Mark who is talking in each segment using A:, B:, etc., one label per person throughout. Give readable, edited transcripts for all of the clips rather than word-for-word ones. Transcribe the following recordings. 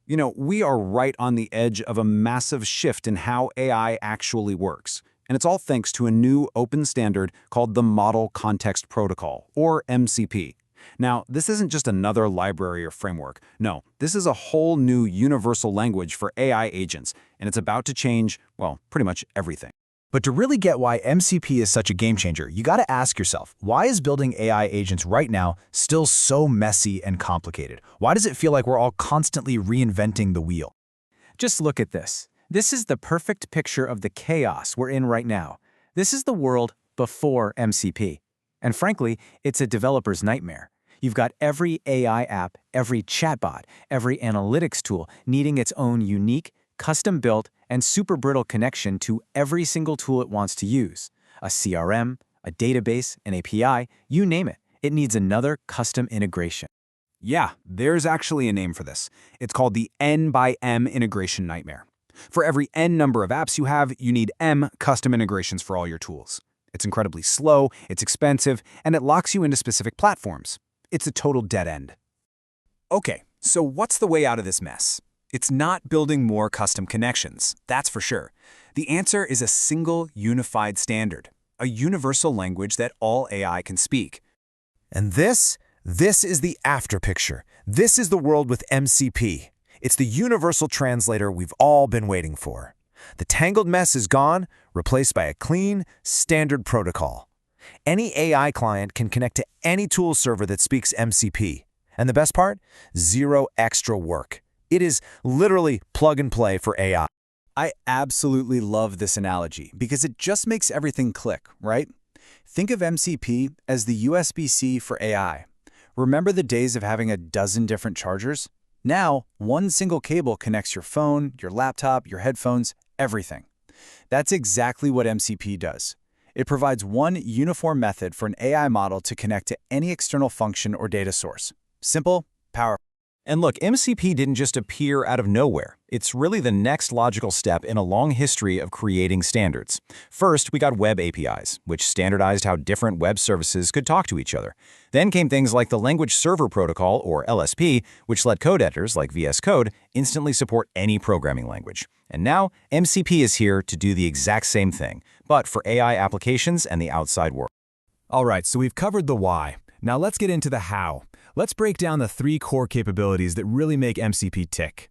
A: We are right on the edge of a massive shift in how AI actually works. And it's all thanks to a new open standard called the Model Context Protocol, or MCP. Now, this isn't just another library or framework. No, this is a whole new universal language for AI agents, and it's about to change, well, pretty much everything.
B: But to really get why MCP is such a game changer, you gotta ask yourself, why is building AI agents right now still so messy and complicated? Why does it feel like we're all constantly reinventing the wheel?
C: Just look at this. This is the perfect picture of the chaos we're in right now. This is the world before MCP. And frankly, it's a developer's nightmare. You've got every AI app, every chatbot, every analytics tool needing its own unique, custom-built, and super brittle connection to every single tool it wants to use. A CRM, a database, an API, you name it. It needs another custom integration.
A: Yeah, there's actually a name for this. It's called the N by M integration nightmare. For every N number of apps you have, you need M custom integrations for all your tools. It's incredibly slow, it's expensive, and it locks you into specific platforms. It's a total dead end. Okay, so what's the way out of this mess? It's not building more custom connections, that's for sure. The answer is a single unified standard, a universal language that all AI can speak.
B: And this is the after picture. This is the world with MCP. It's the universal translator we've all been waiting for. The tangled mess is gone, replaced by a clean, standard protocol. Any AI client can connect to any tool server that speaks MCP. And the best part? Zero extra work. It is literally plug and play for AI.
A: I absolutely love this analogy because it just makes everything click, right? Think of MCP as the USB-C for AI. Remember the days of having a dozen different chargers? Now, one single cable connects your phone, your laptop, your headphones, everything. That's exactly what MCP does. It provides one uniform method for an AI model to connect to any external function or data source. Simple, powerful.
C: And look, MCP didn't just appear out of nowhere. It's really the next logical step in a long history of creating standards. First, we got web APIs, which standardized how different web services could talk to each other. Then came things like the Language Server Protocol, or LSP, which let code editors like VS Code instantly support any programming language. And now, MCP is here to do the exact same thing, but for AI applications and the outside world.
B: All right, so we've covered the why. Now let's get into the how. Let's break down the 3 core capabilities that really make MCP tick.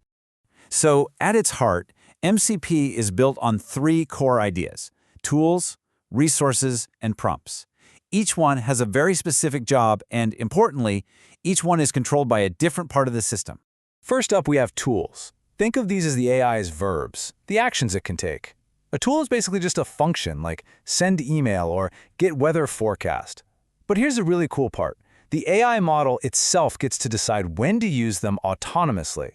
A: So, at its heart, MCP is built on 3 core ideas: tools, resources, and prompts. Each one has a very specific job, and importantly, each one is controlled by a different part of the system.
C: First up, we have tools. Think of these as the AI's verbs, the actions it can take. A tool is basically just a function like send email or get weather forecast. But here's the really cool part. The AI model itself gets to decide when to use them autonomously.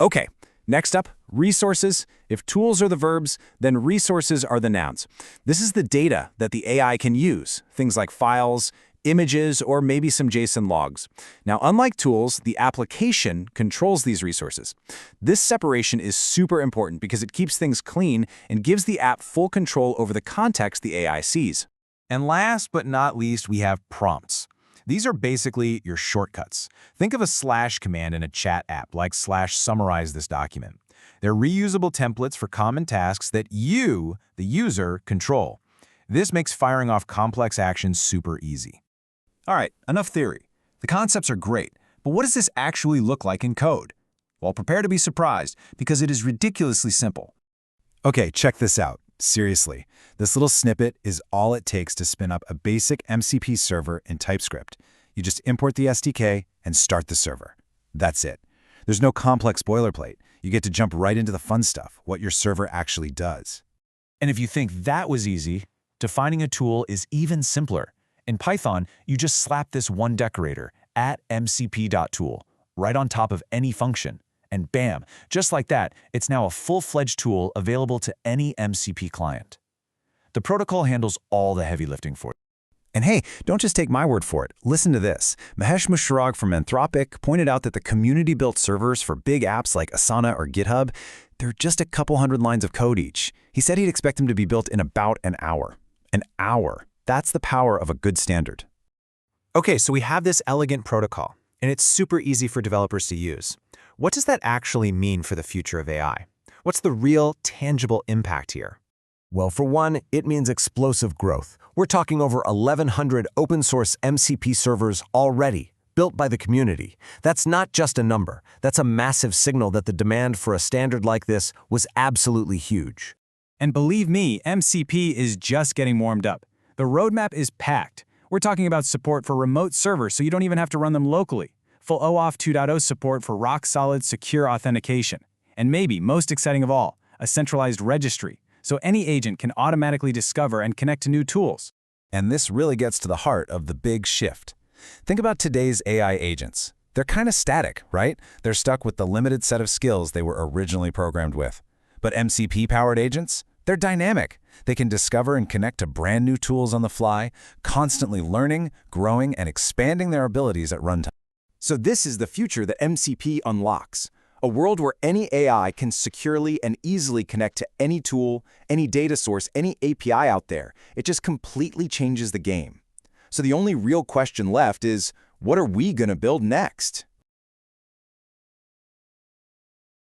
A: Okay, next up, resources. If tools are the verbs, then resources are the nouns. This is the data that the AI can use, things like files, images, or maybe some JSON logs. Now, unlike tools, the application controls these resources. This separation is super important because it keeps things clean and gives the app full control over the context the AI sees.
C: And last but not least, we have prompts. These are basically your shortcuts. Think of a slash command in a chat app like /summarize this document. They're reusable templates for common tasks that you, the user, control. This makes firing off complex actions super easy. All right, enough theory. The concepts are great, but what does this actually look like in code? Well, prepare to be surprised because it is ridiculously simple.
B: Okay, check this out. Seriously, this little snippet is all it takes to spin up a basic MCP server in TypeScript. You just import the SDK and start the server. That's it. There's no complex boilerplate. You get to jump right into the fun stuff, what your server actually does.
C: And if you think that was easy, defining a tool is even simpler. In Python, you just slap this one decorator, @mcp.tool, right on top of any function. And bam, just like that, it's now a full-fledged tool available to any MCP client. The protocol handles all the heavy lifting for you.
B: And hey, don't just take my word for it. Listen to this. Mahesh Mushrag from Anthropic pointed out that the community-built servers for big apps like Asana or GitHub, they're just a couple hundred lines of code each. He said he'd expect them to be built in about an hour. An hour. That's the power of a good standard.
C: Okay, so we have this elegant protocol, and it's super easy for developers to use.
B: What does that actually mean for the future of AI? What's the real, tangible impact here?
D: Well, for one, it means explosive growth. We're talking over 1,100 open-source MCP servers already, built by the community. That's not just a number. That's a massive signal that the demand for a standard like this was absolutely huge.
C: And believe me, MCP is just getting warmed up. The roadmap is packed. We're talking about support for remote servers so you don't even have to run them locally. Full OAuth 2.0 support for rock-solid, secure authentication. And maybe, most exciting of all, a centralized registry, so any agent can automatically discover and connect to new tools.
A: And this really gets to the heart of the big shift. Think about today's AI agents. They're kind of static, right? They're stuck with the limited set of skills they were originally programmed with. But MCP-powered agents? They're dynamic. They can discover and connect to brand new tools on the fly, constantly learning, growing, and expanding their abilities at runtime. So this is the future that MCP unlocks. A world where any AI can securely and easily connect to any tool, any data source, any API out there. It just completely changes the game. So the only real question left is, what are we going to build next?